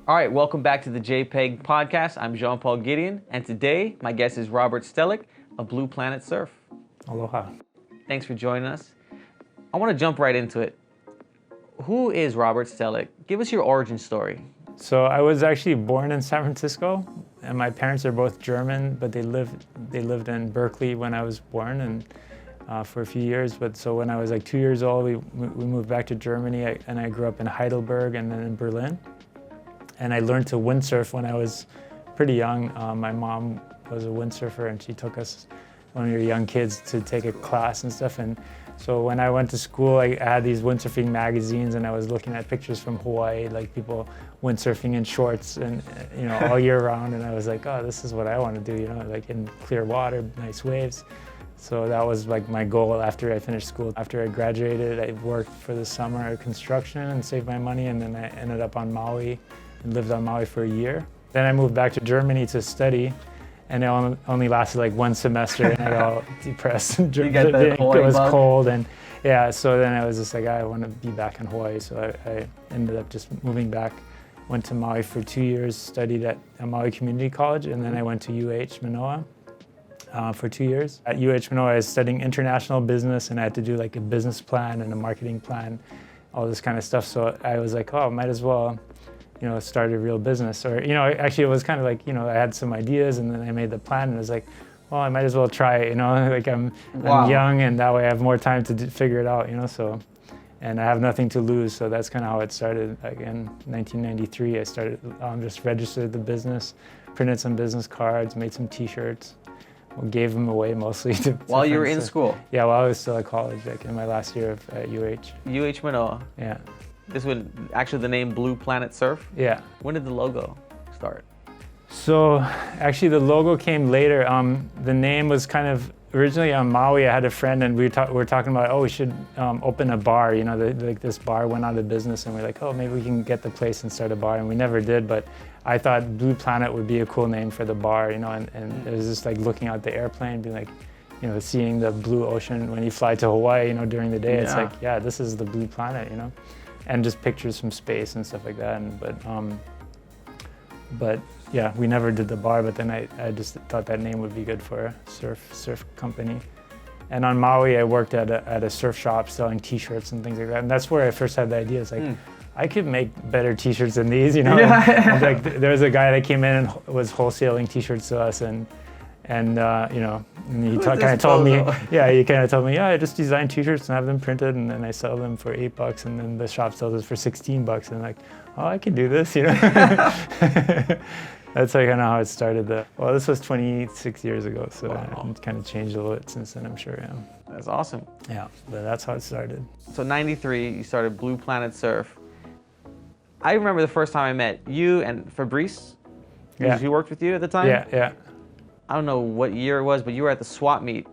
All right, welcome back to the JPEG podcast. I'm Jean-Paul Gedeon, and today my guest is Robert Stehlik of Blue Planet Surf. Aloha. Thanks for joining us. I want to jump right into it. Who is Robert Stehlik? Give us your origin story. So I was actually born in San Francisco, and my parents are both German, but they lived in Berkeley when I was born, and for a few years. But so when I was like 2 years old, we moved back to Germany, and I grew up in Heidelberg and then in Berlin. And I learned to windsurf when I was pretty young. My mom was a windsurfer, and she took us, when we were young kids, to take a class and stuff. And so when I went to school, I had these windsurfing magazines, and I was looking at pictures from Hawaii, like people windsurfing in shorts and all year round. And I was like, oh, this is what I want to do, like in clear water, nice waves. So that was like my goal after I finished school. After I graduated, I worked for the summer at construction and saved my money, and then I ended up on Maui and lived on Maui for a year. Then I moved back to Germany to study, and it only lasted like one semester, and I got all depressed. And it was cold, and yeah, so then I was just like, I want to be back in Hawaii. So I ended up just moving back, went to Maui for 2 years, studied at Maui Community College, and then I went to UH Manoa for 2 years. At UH Manoa, I was studying international business, and I had to do like a business plan and a marketing plan, all this kind of stuff. So I was like, oh, might as well start a real business. Or, actually it was kind of like, I had some ideas, and then I made the plan, and it was like, well, I might as well try it, like I'm young, and that way I have more time to figure it out, so, and I have nothing to lose. So that's kind of how it started. Like in 1993, I started, just registered the business, printed some business cards, made some t-shirts, gave them away mostly to While you were friends. in school? Yeah, while I was still at college, like in my last year of UH. UH Manoa. Yeah. This was actually the name Blue Planet Surf? Yeah. When did the logo start? So actually the logo came later. The name was kind of originally on Maui. I had a friend, and we were talking about, oh, we should open a bar. Like this bar went out of business, and we're like, oh, maybe we can get the place and start a bar. And we never did, but I thought Blue Planet would be a cool name for the bar, and it was just like looking out the airplane, being like, seeing the blue ocean when you fly to Hawaii, during the day. Yeah. It's like, yeah, this is the Blue Planet, and just pictures from space and stuff like that. But yeah, we never did the bar, but then I just thought that name would be good for a surf company. And on Maui, I worked at a surf shop selling t-shirts and things like that. And that's where I first had the idea. It's like, I could make better t-shirts than these, Yeah. And like there was a guy that came in and was wholesaling t-shirts to us, and he kind of told me, yeah, I just design t-shirts and have them printed, and then I sell them for $8, and then the shop sells us for $16, and like, oh, I can do this, That's like kind of how it started. Well, this was 26 years ago, so It kind of changed a little bit since then, I'm sure, yeah. That's awesome. Yeah, but that's how it started. So 93, you started Blue Planet Surf. I remember the first time I met you and Fabrice, who worked with you at the time. Yeah. I don't know what year it was, but you were at the swap meet,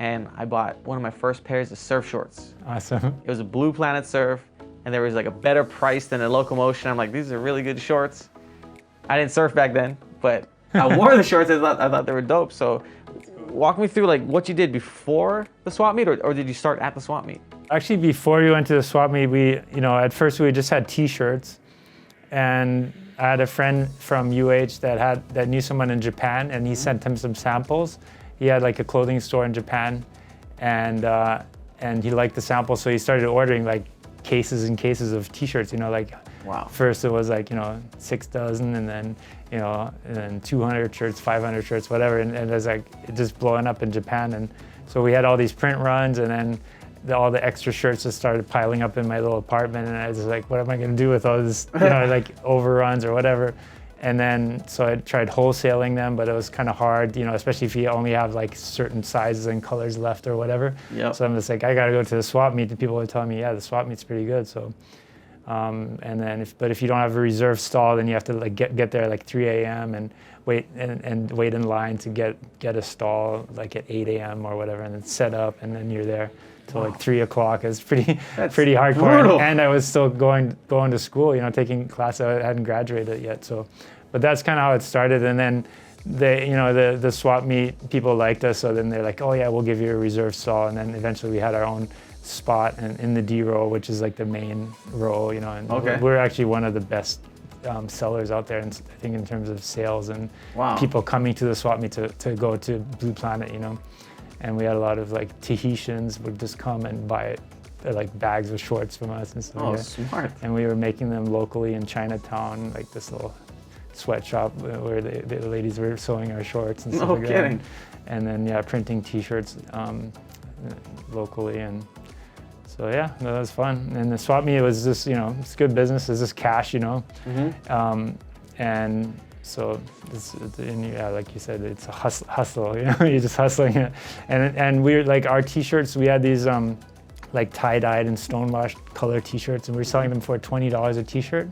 and I bought one of my first pairs of surf shorts. Awesome. It was a Blue Planet Surf, and there was like a better price than a Locomotion. I'm like, these are really good shorts. I didn't surf back then, but I wore the shorts. I thought they were dope. So walk me through like what you did before the swap meet, or did you start at the swap meet? Actually, before we went to the swap meet, at first we just had t-shirts, and I had a friend from UH that knew someone in Japan, and he sent him some samples. He had like a clothing store in Japan, and he liked the samples, so he started ordering like cases and cases of t-shirts. Wow. First it was like 6 dozen, and then 200 shirts, 500 shirts, whatever, and it was like just blowing up in Japan. And so we had all these print runs, and then all the extra shirts just started piling up in my little apartment, and I was like, what am I going to do with all this, like overruns or whatever? And then, so I tried wholesaling them, but it was kind of hard, especially if you only have like certain sizes and colors left or whatever. Yep. So I'm just like, I got to go to the swap meet, and people were telling me, yeah, the swap meet's pretty good. So, and then if you don't have a reserve stall, then you have to like get there like 3 a.m. and wait in line to get a stall like at 8 a.m. or whatever, and then set up, and then you're there till like 3 o'clock. It's pretty hardcore. Brutal. And I was still going to school, getting classes. I hadn't graduated yet, so. But that's kind of how it started. And then the swap meet people liked us, so then they're like, oh yeah, we'll give you a reserve stall. And then eventually we had our own spot in the D row, which is like the main row, and Okay. we're actually one of the best sellers out there, and I think in terms of sales and Wow. people coming to the swap meet to go to Blue Planet, and we had a lot of like Tahitians would just come and buy like bags of shorts from us and stuff. Oh, like that. smart. And we were making them locally in Chinatown, like this little sweatshop where the ladies were sewing our shorts and stuff No like kidding. that. And then printing T-shirts locally, and so that was fun. And the swap meet was just it's good business. It's just cash, Mm-hmm. and so like you said, it's a hustle. You're just hustling it. And we're like our T-shirts. We had these like tie-dyed and stonewashed color T-shirts, and we were selling them for $20 a T-shirt.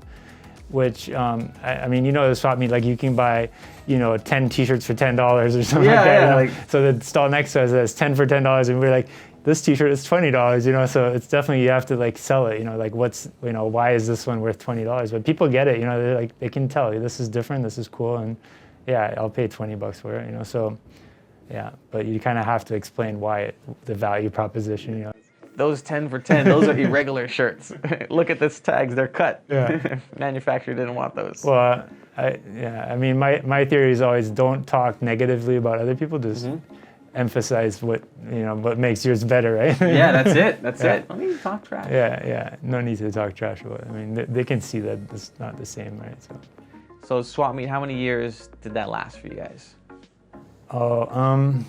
Which the swap meet, like you can buy 10 T-shirts for $10 or something like that. Yeah, So the stall next to us has 10 for $10, and we're like, this T-shirt is $20. So it's definitely, you have to like sell it. Like what's why is this one worth $20? But people get it. They're like, they can tell this is different, this is cool, and I'll pay $20 for it. So but you kind of have to explain why the value proposition. Those 10 for 10, those are irregular shirts. Look at this tags, they're cut. Yeah. Manufacturer didn't want those. Well, my theory is always don't talk negatively about other people, just emphasize what makes yours better, right? Yeah, that's it. That's it. Don't need to talk trash. Yeah. No need to talk trash about it. They can see that it's not the same, right? So swap meet, how many years did that last for you guys? Are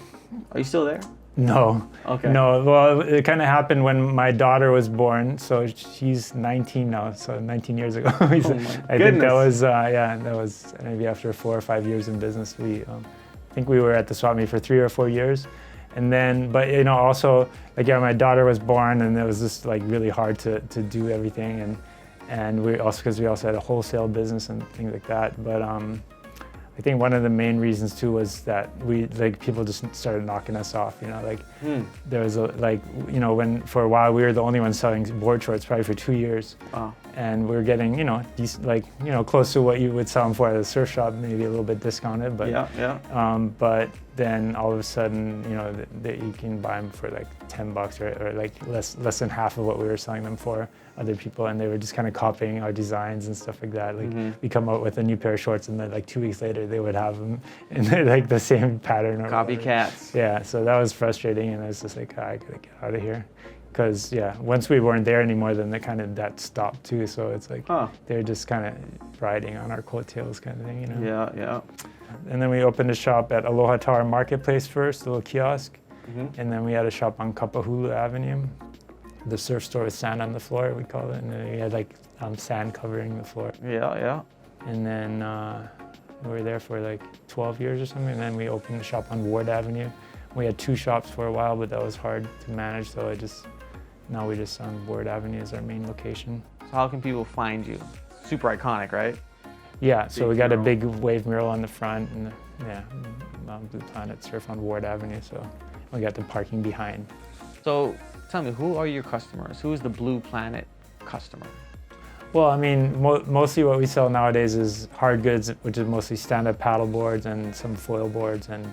you still there? No. Okay. No. Well, it kind of happened when my daughter was born. So she's 19 now. So 19 years ago. Oh my I think that was that was maybe after 4 or 5 years in business. I think we were at the swap meet for 3 or 4 years, and then also like my daughter was born, and it was just like really hard to do everything, and we also had a wholesale business and things like that, but. I think one of the main reasons too was that people just started knocking us off. There was when for a while we were the only ones selling board shorts, probably for 2 years, and we were getting decent, close to what you would sell them for at a surf shop, maybe a little bit discounted, but but then all of a sudden that you can buy them for like $10 or like less than half of what we were selling them for other people, and they were just kind of copying our designs and stuff like that. We come out with a new pair of shorts, and then like 2 weeks later they would have them in like the same pattern. Copycats. Yeah, so that was frustrating, and I was just like, I gotta get out of here, because once we weren't there anymore, then that stopped too. So it's like they're just kind of riding on our coattails, kind of thing, Yeah. And then we opened a shop at Aloha Tower Marketplace first, a little kiosk, and then we had a shop on Kapahulu Avenue. The surf store with sand on the floor, we call it, and then we had like sand covering the floor. Yeah. And then we were there for like 12 years or something, and then we opened a shop on Ward Avenue. We had 2 shops for a while, but that was hard to manage, so now we just on Ward Avenue as our main location. So how can people find you? Super iconic, right? Yeah, so we got a big wave mural on the front, and Blue Planet Surf on Ward Avenue, so we got the parking behind. So tell me, who are your customers? Who is the Blue Planet customer? Well, mostly what we sell nowadays is hard goods, which is mostly stand-up paddle boards and some foil boards, and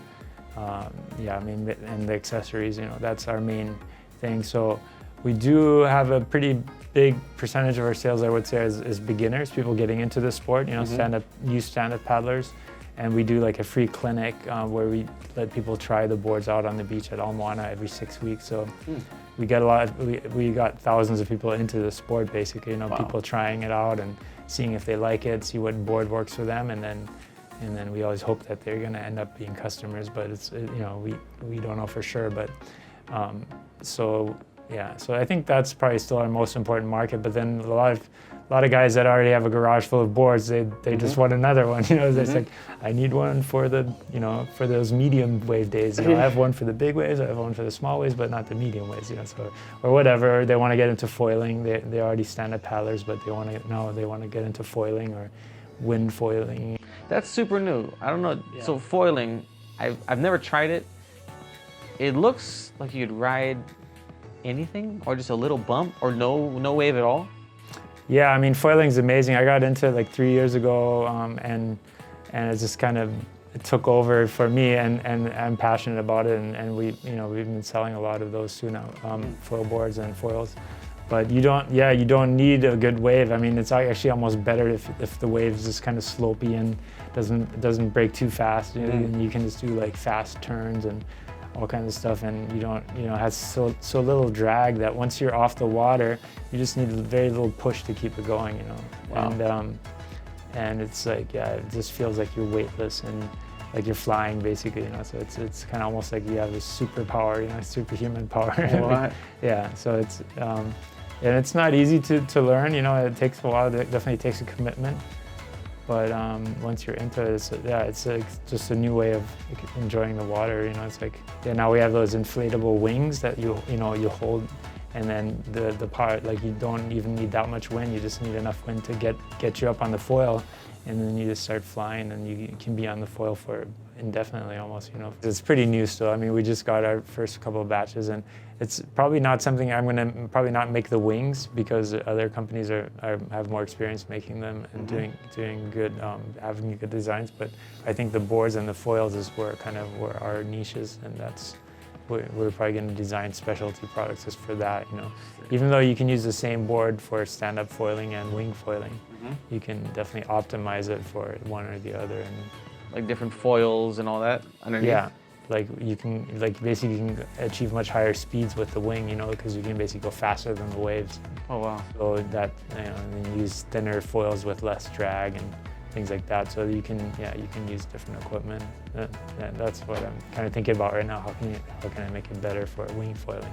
and the accessories. That's our main thing. So we do have a pretty big percentage of our sales, I would say, is beginners, people getting into the sport. Stand-up paddlers, and we do like a free clinic where we let people try the boards out on the beach at Ala Moana every 6 weeks. So. We got thousands of people into the sport, basically. People trying it out and seeing if they like it, see what board works for them, and then we always hope that they're going to end up being customers. But it's we don't know for sure. But so I think that's probably still our most important market. But then a lot of guys that already have a garage full of boards, they just want another one. It's like, I need one for for those medium wave days. I have one for the big waves, I have one for the small waves, but not the medium waves. So, or whatever. They want to get into foiling. They already stand-up paddlers, but they want to get into foiling or wind foiling. That's super new. I don't know. Yeah. So foiling, I've never tried it. It looks like you could ride anything, or just a little bump, or no wave at all. Yeah, foiling's amazing. I got into it like 3 years ago, and it just kind of took over for me, and I'm passionate about it, and we've been selling a lot of those too now, foil boards and foils. But you don't need a good wave. I mean, it's actually almost better if the wave's just kind of slopey and doesn't break too fast. And you can just do like fast turns and all kinds of stuff, and you don't, it has so little drag that once you're off the water, you just need very little push to keep it going, Wow. And it's like, it just feels like you're weightless and like you're flying basically, So it's kind of almost like you have this superpower, superhuman power. What? Yeah. So it's and it's not easy to learn. It takes a while. It definitely takes a commitment. But once you're into it, it's just a new way of enjoying the water. It's like, now we have those inflatable wings that you hold, and then the part, like, you don't even need that much wind. You just need enough wind to get you up on the foil, and then you just start flying, and you can be on the foil for indefinitely almost. It's pretty new still. I mean, we just got our first couple of batches, and it's probably not something I'm going to probably not make the wings, because other companies have more experience making them and doing good, having good designs. But I think the boards and the foils is where our niches, and we're probably going to design specialty products just for that. Even though you can use the same board for stand-up foiling and wing foiling, you can definitely optimize it for one or the other. And like different foils and all that underneath? Yeah. Like basically you can achieve much higher speeds with the wing, because you can basically go faster than the waves. Oh wow. So that, and you use thinner foils with less drag and things like that. So you can use different equipment. That's what I'm kind of thinking about right now. How can I make it better for wing foiling?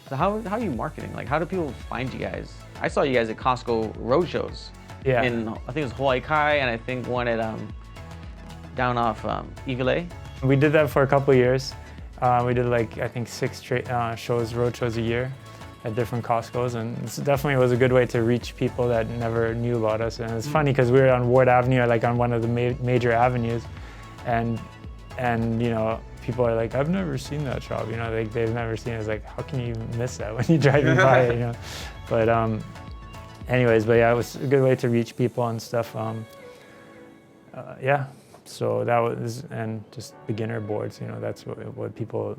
So how are you marketing? Like, how do people find you guys? I saw you guys at Costco roadshows. Yeah. In, I think it was Hawaii Kai, and I think one at down off Iwilei. We did that for a couple of years. We did I think 6 road shows a year at different Costcos, and it definitely was a good way to reach people that never knew about us. And it's funny because we were on Ward Avenue, like on one of the major avenues, and people are like, I've never seen that shop, they've never seen it. It's like, how can you miss that when you're driving by it, But anyways, but yeah, it was a good way to reach people and stuff. Yeah. So that was, and just beginner boards, that's what people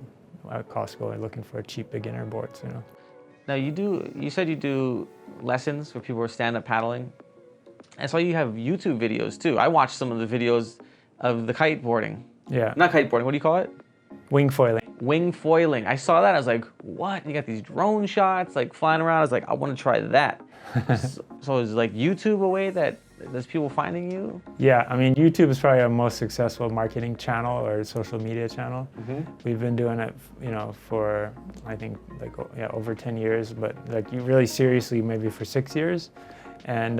at Costco are looking for, cheap beginner boards, Now you said you do lessons for people who are stand-up paddling. And so you have YouTube videos too. I watched some of the videos of the kiteboarding. Yeah. Not kiteboarding, what do you call it? Wing foiling. Wing foiling. I saw that, I was like, what? You got these drone shots like flying around. I was like, I want to try that. So is like YouTube a way that there's people finding you? Yeah, I mean, YouTube is probably our most successful marketing channel or social media channel. We've been doing it, for I think over 10 years, but you really seriously maybe for 6 years, and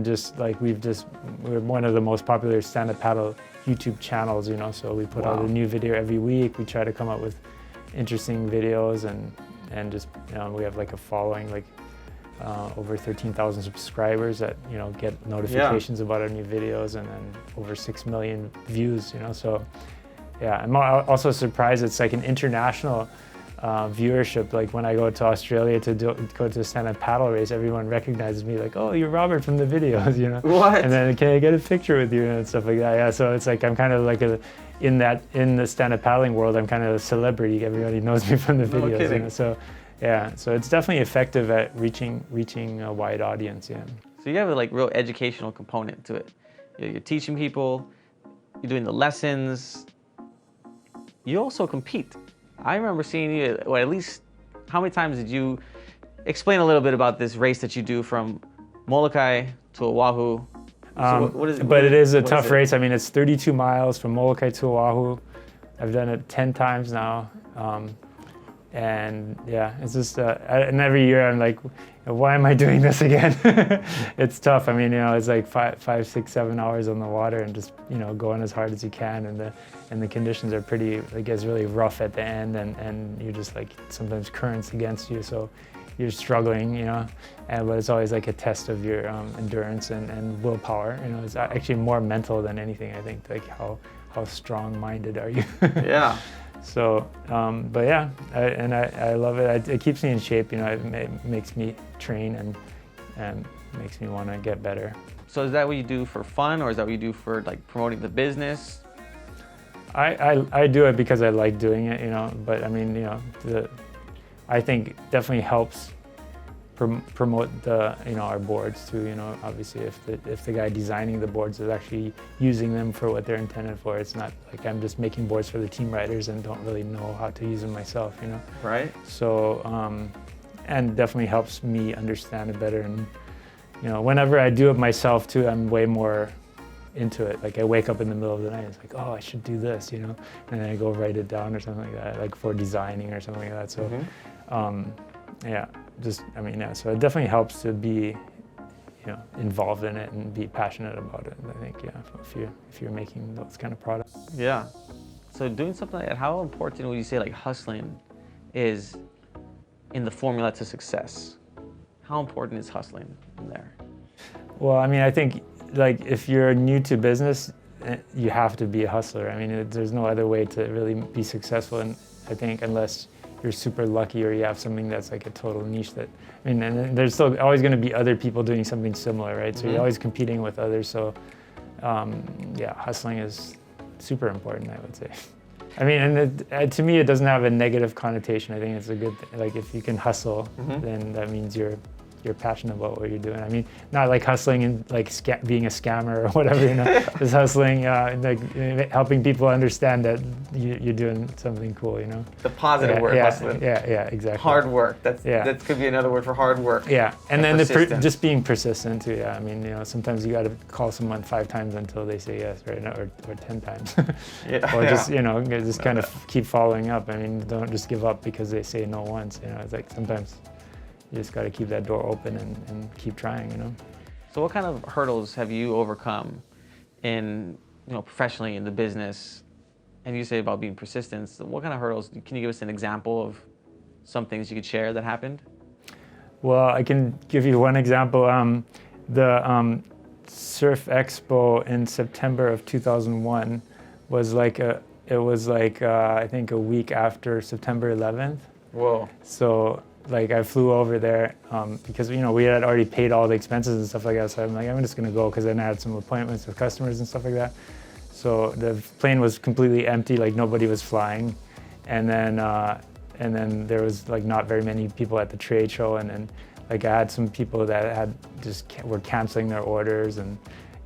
just we're one of the most popular stand-up paddle YouTube channels, So we put out a new video every week. We try to come up with interesting videos, and just we have a following over 13,000 subscribers that get notifications about our new videos, and then over 6 million views. So yeah, I'm also surprised it's an international viewership. Like when I go to Australia to go to a stand-up paddle race, everyone recognizes me, like, oh, you're Robert from the videos, What? And then, can I get a picture with you and stuff like that? Yeah, so it's I'm kind of in the stand-up paddling world, I'm kind of a celebrity. Everybody knows me from the videos. Kidding. So yeah, so it's definitely effective at reaching a wide audience. Yeah. So you have a real educational component to it. You're teaching people, you're doing the lessons. You also compete. I remember seeing you, at least, how many times did you explain a little bit about this race that you do from Molokai to Oahu? So what is it? But it is a tough race. I mean, it's 32 miles from Molokai to Oahu. I've done it 10 times now. And yeah, it's just, and every year I'm like, why am I doing this again? It's tough. I mean, it's 5, 6, 7 hours on the water, and just, going as hard as you can. And the conditions are pretty, it gets really rough at the end, and you're just sometimes currents against you. So you're struggling, but it's always a test of your endurance and willpower. It's actually more mental than anything, I think, how strong-minded are you? Yeah. So, but yeah, I love it. It keeps me in shape. It makes me train and makes me want to get better. So is that what you do for fun, or is that what you do for promoting the business? I do it because I like doing it, But I mean, I think it definitely helps promote the our boards too. Obviously if the guy designing the boards is actually using them for what they're intended for, it's not like I'm just making boards for the team riders and don't really know how to use them myself. Right. So and definitely helps me understand it better. And whenever I do it myself too, I'm way more into it. Like I wake up in the middle of the night, it's like, oh, I should do this, and then I go write it down or something like that, like for designing or something like that. So so it definitely helps to be involved in it and be passionate about it. I think if you're making those kind of products. Yeah. So doing something like that, how important would you say like hustling is in the formula to success? How important is hustling in there? Well, I mean, I think like if you're new to business, you have to be a hustler. I mean, there's no other way to really be successful. And I think unless you're super lucky or you have something that's like a total niche and there's still always going to be other people doing something similar, right? So you're always competing with others. So hustling is super important, I would say. I mean, and to me, it doesn't have a negative connotation. I think it's a good thing. Like if you can hustle, then that means you're passionate about what you're doing. I mean, not like hustling and like being a scammer or whatever, just hustling, like helping people understand that you're doing something cool, The positive word, hustling. Yeah, exactly. Hard work. That could be another word for hard work. Yeah, and then just being persistent too. Yeah, I mean, sometimes you got to call someone 5 times until they say yes, right? Or 10 times. Or just just kind of keep following up. I mean, don't just give up because they say no once. It's like sometimes you just got to keep that door open and keep trying, So what kind of hurdles have you overcome in, professionally in the business? And you say about being persistent. So what kind of hurdles, can you give us an example of some things you could share that happened? Well, I can give you one example. The Surf Expo in September of 2001 was I think a week after September 11th. Whoa. So I flew over there because we had already paid all the expenses and stuff like that. So I'm like, I'm just gonna go because then I had some appointments with customers and stuff like that. So the plane was completely empty, like nobody was flying, and then there was like not very many people at the trade show, and then like I had some people that were canceling their orders, and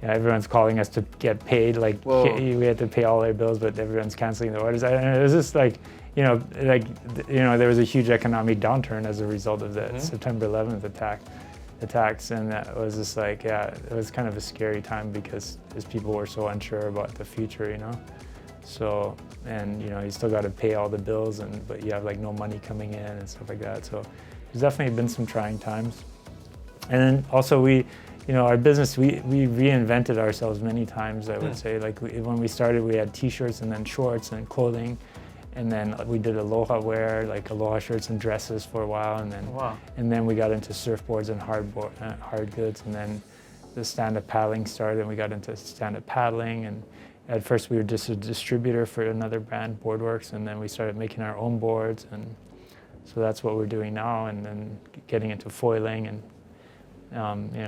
everyone's calling us to get paid. Like we had to pay all their bills, but everyone's canceling their orders. And it was just like. There was a huge economic downturn as a result of the September 11th attacks, and that was just like, it was kind of a scary time because people were so unsure about the future, So, and you still got to pay all the bills, but you have like no money coming in and stuff like that. So, there's definitely been some trying times. And then also our business, we reinvented ourselves many times. I would say, like when we started, we had T-shirts and then shorts and clothing. And then we did aloha wear, like aloha shirts and dresses for a while, and then we got into surfboards and hard goods, and then the stand-up paddling started, and we got into stand-up paddling. And at first we were just a distributor for another brand, Boardworks, and then we started making our own boards, and so that's what we're doing now. And then getting into foiling and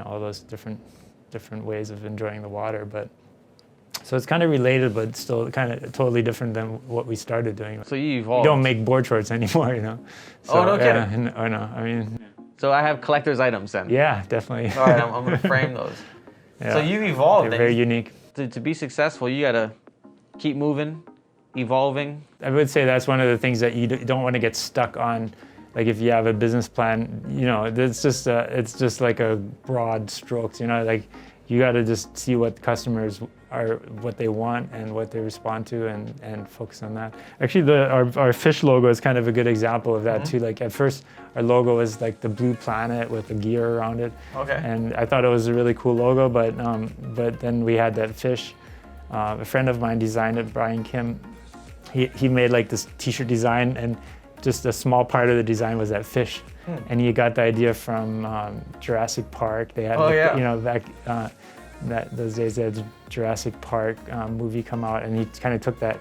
all those different ways of enjoying the water, So it's kind of related, but still kind of totally different than what we started doing. So you evolved. We don't make board shorts anymore, So, no kidding. No, I mean. So I have collector's items then. Yeah, definitely. All right, I'm gonna frame those. Yeah. So you evolved. They're very unique. To be successful, you gotta keep moving, evolving. I would say that's one of the things that you don't want to get stuck on. Like if you have a business plan, it's just like a broad strokes, like you got to just see what customers what they want and what they respond to, and focus on that. Actually, our fish logo is kind of a good example of that too. Like at first, our logo was like the blue planet with the gear around it. Okay. And I thought it was a really cool logo, but then we had that fish. A friend of mine designed it, Brian Kim. He made like this T-shirt design, and just a small part of the design was that fish. And he got the idea from Jurassic Park. They had, back those days they had Jurassic Park movie come out, and he kind of took that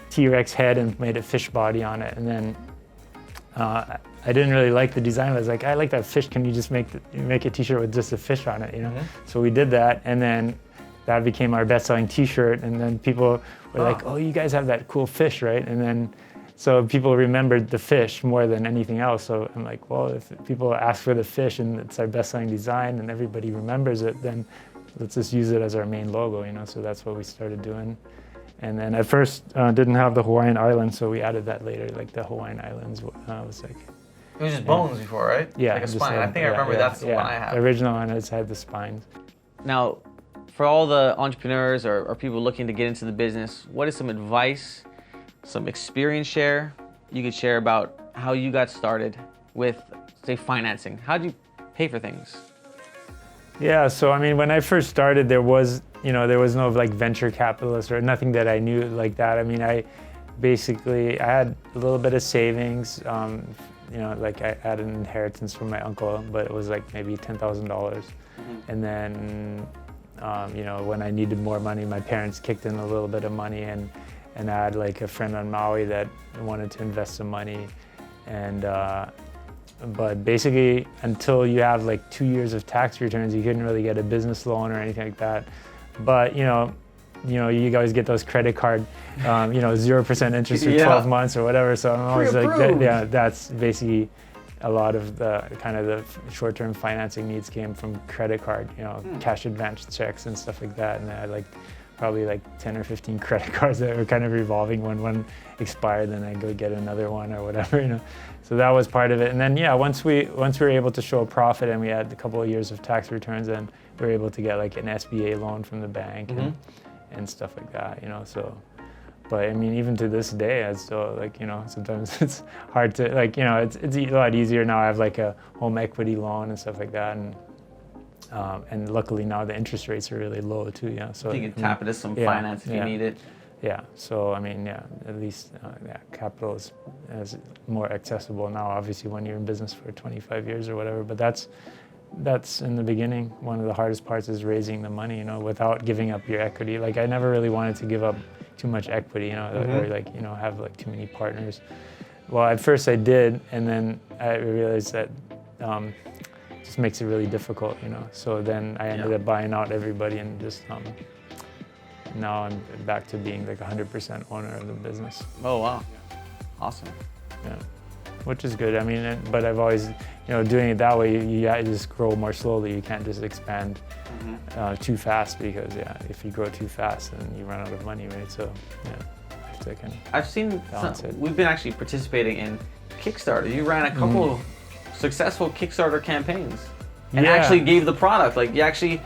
T-Rex head and made a fish body on it. And then I didn't really like the design. I was like, I like that fish. Can you just make a T-shirt with just a fish on it? So we did that, and then that became our best-selling T-shirt. And then people were like, "Oh, you guys have that cool fish, right?" And then So people remembered the fish more than anything else. So I'm like, well, if people ask for the fish and it's our best-selling design and everybody remembers it, then let's just use it as our main logo, you know. So that's what we started doing. And then at first didn't have the Hawaiian Islands, so we added that later. Like the Hawaiian Islands was like. It was just bones before, right? Yeah. Like a spine. I think I remember that's the one I have. The original one has had the spines. Now, for all the entrepreneurs or people looking to get into the business, what is some advice, some experience share you could share about how you got started with, say, financing? How did you pay for things? Yeah, so I mean, when I first started, there was no like venture capitalist or nothing that I knew like that. I mean, I had a little bit of savings. Like I had an inheritance from my uncle, but it was like maybe $10,000. And then, when I needed more money, my parents kicked in a little bit of money, and I had like a friend on Maui that wanted to invest some money. And but basically, until you have like 2 years of tax returns, you couldn't really get a business loan or anything like that. But you guys get those credit card, 0% interest for 12 months or whatever. So I'm always like, that's basically a lot of the kind of the short-term financing needs came from credit card, cash advance checks and stuff like that. And I had probably 10 or 15 credit cards that were kind of revolving. When one expired, then I go get another one or whatever, So that was part of it. And then once we were able to show a profit and we had a couple of years of tax returns, then we were able to get like an SBA loan from the bank and stuff like that, So, but I mean, even to this day, I still sometimes it's hard to it's a lot easier now. I have like a home equity loan and stuff like that, and luckily now the interest rates are really low too. Yeah, so you can tap into some finance if you need it. Yeah, so I mean, at least capital is more accessible now. Obviously, when you're in business for 25 years or whatever, but that's in the beginning. One of the hardest parts is raising the money, without giving up your equity. Like I never really wanted to give up too much equity, or have like too many partners. Well, at first I did, and then I realized that it just makes it really difficult, So then I ended up buying out everybody and just now I'm back to being like 100% owner of the business. Oh wow, awesome. Yeah, which is good. I mean, but I've always, doing it that way, you just grow more slowly. You can't just expand too fast because if you grow too fast, then you run out of money, right? So I have to kind of I've seen balance it. We've been actually participating in Kickstarter. You ran a couple of successful Kickstarter campaigns and actually gave the product. Like you actually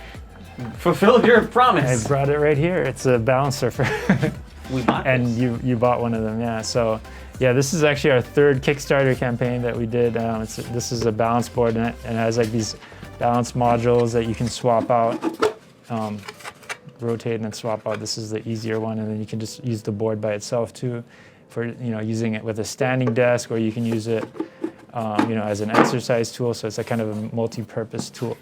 fulfilled your promise. I brought it right here. It's a balance surfer. We bought and this. you bought one of them, yeah. So this is actually our third Kickstarter campaign that we did. This is a balance board, and it has like these balance modules that you can swap out, rotate and swap out. This is the easier one, and then you can just use the board by itself too, for using it with a standing desk, or you can use it as an exercise tool. So it's a kind of a multi-purpose tool,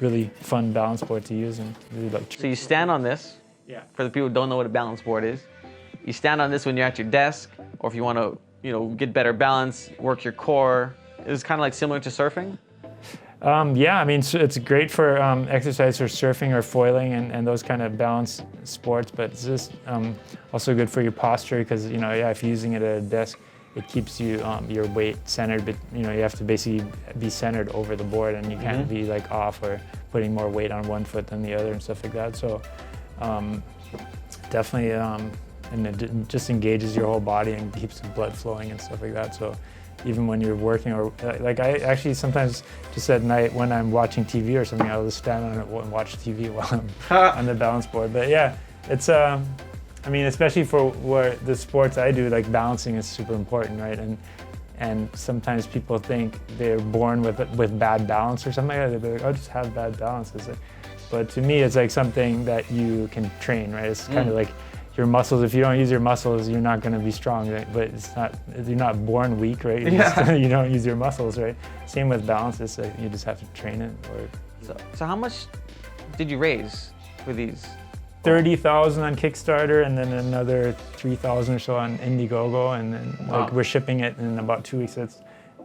really fun balance board to use and really like. So you stand on this. Yeah. For the people who don't know what a balance board is, you stand on this when you're at your desk, or if you want to, get better balance, work your core. It's kind of like similar to surfing. I mean, it's great for exercise for surfing or foiling and those kind of balance sports, but it's just also good for your posture because, if you're using it at a desk, it keeps you your weight centered, but you have to basically be centered over the board, and you can't be like off or putting more weight on one foot than the other and stuff like that. So definitely, and it just engages your whole body and keeps the blood flowing and stuff like that. So even when you're working, or like I actually sometimes just at night when I'm watching TV or something, I'll just stand on it and watch TV while I'm on the balance board. But yeah, it's I mean, especially for the sports I do, like balancing is super important, right? And sometimes people think they're born with bad balance or something like that. They're like, oh, just have bad balance. But to me, it's like something that you can train, right? It's kind of like your muscles. If you don't use your muscles, you're not going to be strong, right? But you're not born weak, right? You don't use your muscles, right? Same with balance. It's like you just have to train it. So how much did you raise for these? 30,000 on Kickstarter, and then another 3,000 or so on Indiegogo, and then we're shipping it in about 2 weeks.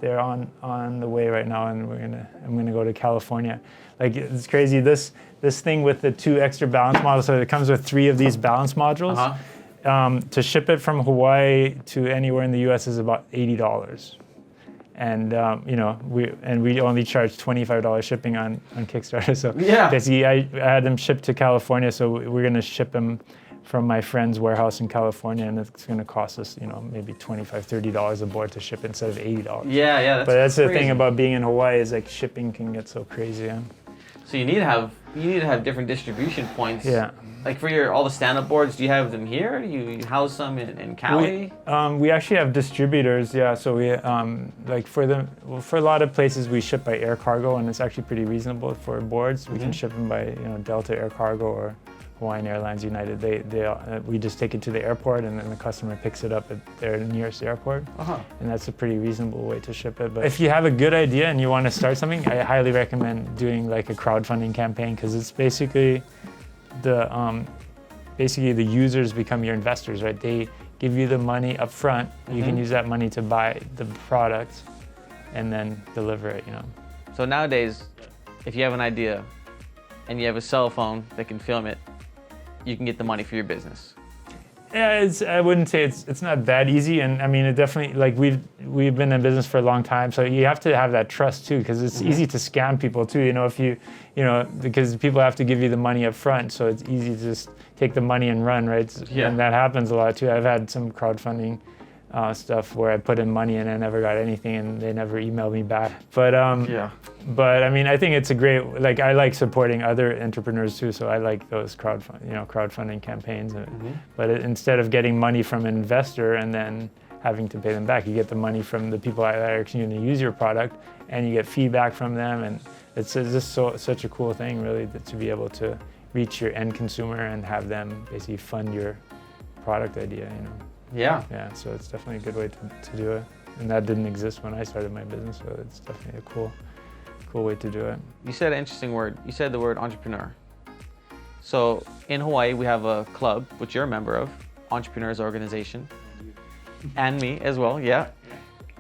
They're on the way right now, and I'm gonna go to California. Like, it's crazy. This thing with the 2 extra balance modules, so it comes with 3 of these balance modules. to ship it from Hawaii to anywhere in the U.S. is about $80. And we only charge $25 shipping on Kickstarter. So basically, I had them shipped to California. So we're going to ship them from my friend's warehouse in California, and it's going to cost us, maybe $25, $30 a board to ship instead of $80. Yeah. But that's the thing about being in Hawaii is like shipping can get so crazy. Yeah? So you need to have different distribution points. Yeah. Like for all the stand-up boards, do you have them here? Do you house them in Cali? We actually have distributors, yeah. So we for a lot of places we ship by air cargo, and it's actually pretty reasonable for boards. We can ship them by Delta Air Cargo or Hawaiian Airlines, United. We just take it to the airport, and then the customer picks it up at their nearest airport. And that's a pretty reasonable way to ship it. But if you have a good idea and you want to start something, I highly recommend doing like a crowdfunding campaign, because it's basically the users become your investors, right? They give you the money up front. You can use that money to buy the product and then deliver it, So nowadays, if you have an idea and you have a cell phone that can film it, you can get the money for your business. Yeah, I wouldn't say it's not that easy, and I mean it definitely, like we've been in business for a long time, so you have to have that trust too, because it's easy to scam people too. If because people have to give you the money up front, so it's easy to just take the money and run, right? Yeah. And that happens a lot too. I've had some crowdfunding stuff where I put in money and I never got anything, and they never emailed me back. But But I mean, I think it's a great, I like supporting other entrepreneurs too, so I like those crowdfunding campaigns. But instead of getting money from an investor and then having to pay them back, you get the money from the people that are actually going to use your product, and you get feedback from them, and it's just such a cool thing, really, to be able to reach your end consumer and have them basically fund your product idea. Yeah. Yeah, so it's definitely a good way to do it. And that didn't exist when I started my business, so it's definitely a cool way to do it. You said an interesting word. You said the word entrepreneur. So in Hawaii, we have a club, which you're a member of, Entrepreneurs Organization, and me as well, yeah.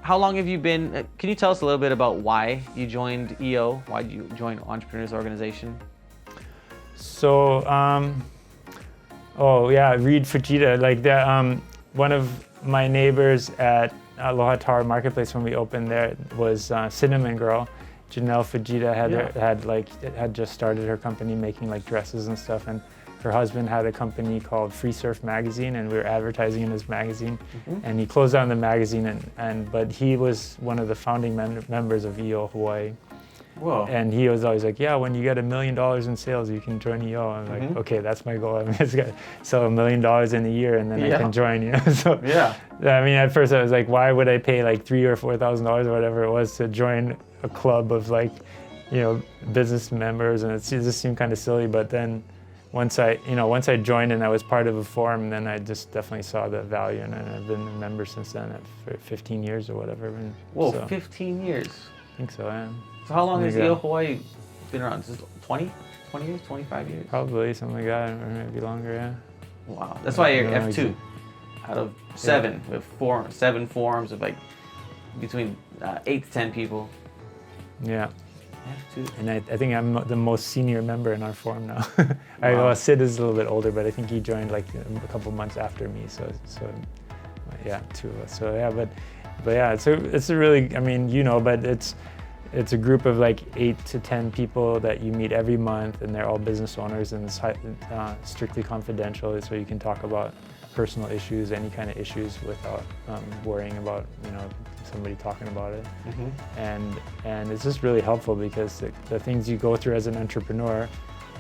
How long have you been, can you tell us a little bit about why you joined EO? Why did you join Entrepreneurs Organization? So, Reed Fujita, one of my neighbors at Aloha Tower Marketplace when we opened there was Cinnamon Girl. Janelle Fujita had just started her company making dresses and stuff, and her husband had a company called Free Surf Magazine, and we were advertising in his magazine. And he closed down the magazine, but he was one of the founding members of EO Hawaii. Whoa. And he was always like, yeah, when you get $1 million in sales, you can join EO. I'm like, okay, that's my goal. I just got to sell $1 million in a year, and then I can join, So, I mean, at first I was like, why would I pay $3,000 or $4,000 or whatever it was to join a club of business members? And it just seemed kind of silly. But then once I joined and I was part of a forum, then I just definitely saw the value, and I've been a member since then for 15 years or whatever. Whoa, so, 15 years. I think so, yeah. So how long has EO Hawaii been around? 20 years, 25 years? Probably something like that, or maybe longer, yeah. Wow, that's why you're F2 out of 7. We have 7 forums of between 8 to 10 people. Yeah. F2. And I think I'm the most senior member in our forum now. Well, Sid is a little bit older, but I think he joined a couple months after me. So yeah, 2 of us. So yeah, but yeah, it's a really, I mean, but it's a group of 8 to 10 people that you meet every month, and they're all business owners, and it's strictly confidential, so you can talk about personal issues, any kind of issues, without worrying about somebody talking about it. And it's just really helpful, because the things you go through as an entrepreneur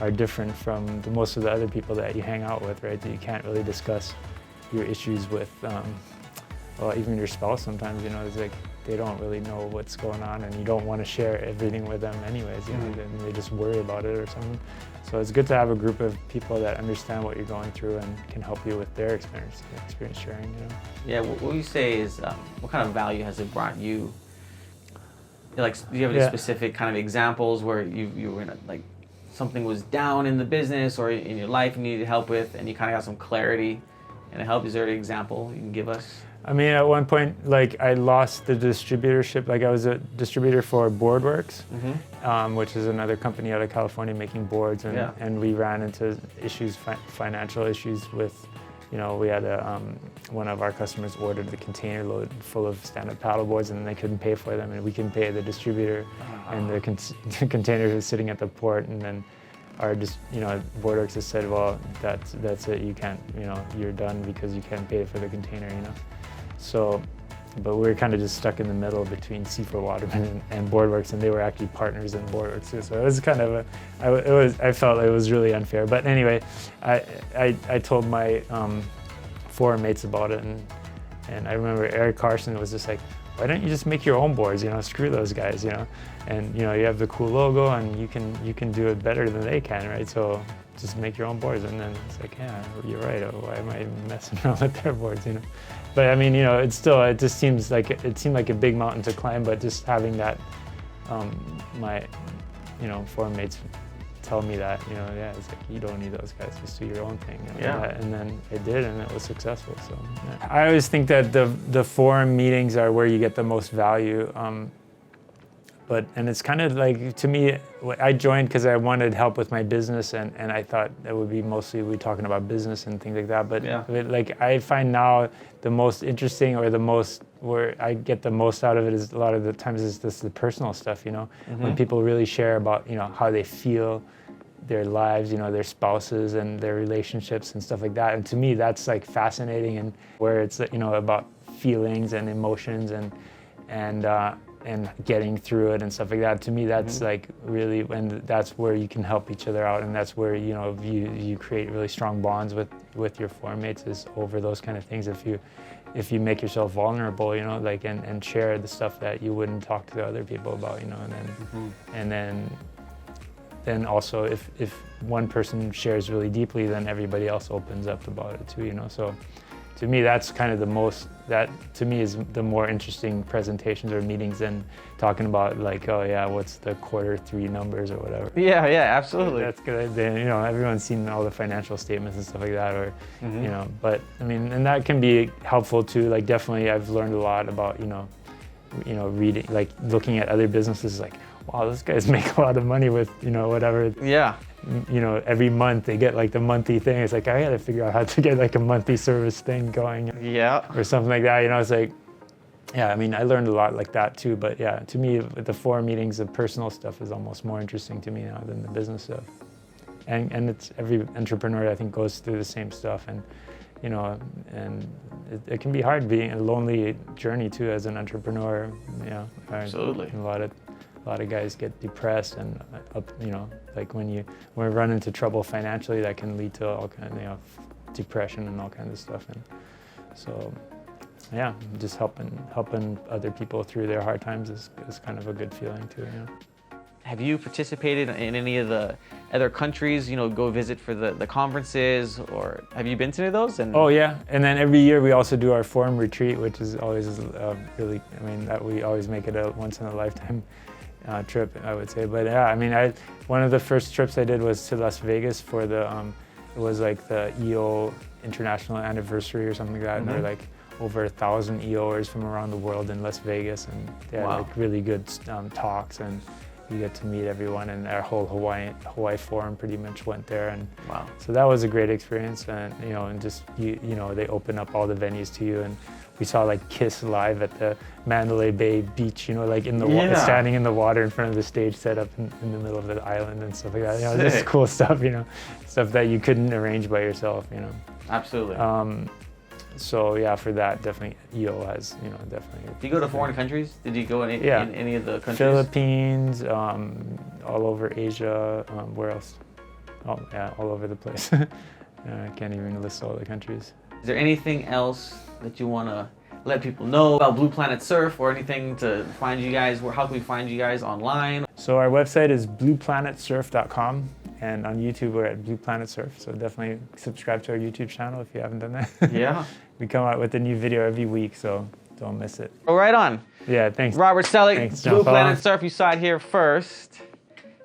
are different from most of the other people that you hang out with, right? That you can't really discuss your issues with, even your spouse sometimes, it's they don't really know what's going on, and you don't want to share everything with them anyways, they just worry about it or something. So it's good to have a group of people that understand what you're going through and can help you with their experience sharing, Yeah, what you say is, what kind of value has it brought you? Do you have any specific kind of examples where you were in something was down in the business or in your life and you needed help with, and you kind of got some clarity and it helped? Is there an example you can give us? I mean, at one point, I lost the distributorship. I was a distributor for Boardworks, which is another company out of California making boards, and we ran into issues, financial issues with we had one of our customers ordered the container load full of stand-up paddle boards, and they couldn't pay for them, and we can pay the distributor, and the container was sitting at the port, and then our Boardworks has said, well, that's it. You can't, you're done because you can't pay for the container, So, but we were kind of just stuck in the middle between C4 Waterman and Boardworks, and they were actually partners in Boardworks too. So it was kind of I felt it was really unfair. But anyway, I told my foreign mates about it, and I remember Eric Carson was just like, why don't you just make your own boards? Screw those guys, and you have the cool logo, and you can do it better than they can, right? So just make your own boards. And then it's like, yeah, you're right. Why am I messing around with their boards, But I mean, it just seemed like a big mountain to climb. But just having that, my, foreign mates tell me that, yeah, it's like, you don't need those guys, just do your own thing. And then I did, and it was successful. So yeah. I always think that the forum meetings are where you get the most value. And it's kind of like, to me, I joined because I wanted help with my business, and I thought that would be mostly we talking about business and things like that. But like, I find now the most interesting, or the most where I get the most out of it, is a lot of the times is this the personal stuff. When people really share about how they feel, their lives, their spouses and their relationships and stuff like that. And to me, that's like fascinating, and where it's about feelings and emotions and getting through it and stuff like that. To me, that's like really that's where you can help each other out, and that's where you create really strong bonds with your forum mates, is over those kind of things. If you make yourself vulnerable, like and share the stuff that you wouldn't talk to other people about, and then also if one person shares really deeply, then everybody else opens up about it too, So to me, that's kind of that to me is the more interesting presentations or meetings than talking about like, oh yeah, what's the Q3 numbers or whatever. Yeah, absolutely. That's good. Everyone's seen all the financial statements and stuff like that, or but I mean, and that can be helpful too. Like, definitely, I've learned a lot about reading, like looking at other businesses, like, wow, those guys make a lot of money with whatever. Yeah. Every month they get like the monthly thing. It's like, I got to figure out how to get like a monthly service thing going. Yeah. Or something like that. It's like, yeah, I mean, I learned a lot like that too. But yeah, to me, with the forum meetings, the personal stuff is almost more interesting to me now than the business stuff. And it's every entrepreneur, I think, goes through the same stuff. And and it can be hard being a lonely journey too as an entrepreneur. Absolutely. A lot of guys get depressed, and like when we run into trouble financially, that can lead to all kind of depression and all kinds of stuff. And so yeah, just helping other people through their hard times is kind of a good feeling too. Have you participated in any of the other countries, go visit for the conferences, or have you been to any of those? Oh yeah, and then every year we also do our forum retreat, which is always really, that we always make it a once in a lifetime trip, I would say. But yeah, I mean, one of the first trips I did was to Las Vegas for it was like the EO International Anniversary or something like that, and there were like over 1,000 EOers from around the world in Las Vegas, and they had like really good talks, and you get to meet everyone, and our whole Hawaii forum pretty much went there, and so that was a great experience. And and just they open up all the venues to you, and we saw like Kiss live at the Mandalay Bay beach, like in the water, standing in the water in front of the stage set up in the middle of the island and stuff like that. Just cool stuff, stuff that you couldn't arrange by yourself, Absolutely. So yeah, for that, definitely EO has, definitely. Did you go to foreign countries? Did you go in any of the countries? Philippines, all over Asia, where else? Oh yeah, all over the place. I can't even list all the countries. Is there anything else that you want to let people know about Blue Planet Surf, or anything to find you guys? How can we find you guys online? So our website is blueplanetsurf.com, and on YouTube we're at Blue Planet Surf. So definitely subscribe to our YouTube channel if you haven't done that. Yeah. We come out with a new video every week, so don't miss it. Oh, right on. Yeah, thanks. Robert Stehlik, thanks, Blue Planet Surf. You saw it here first.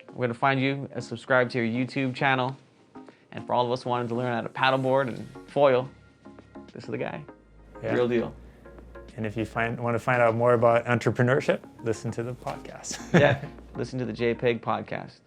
We're going to find you, subscribe to your YouTube channel. And for all of us wanting to learn how to paddleboard and foil, this is the guy. Yeah. Real deal. And if you want to find out more about entrepreneurship, listen to the podcast. Yeah, listen to the JPEG podcast.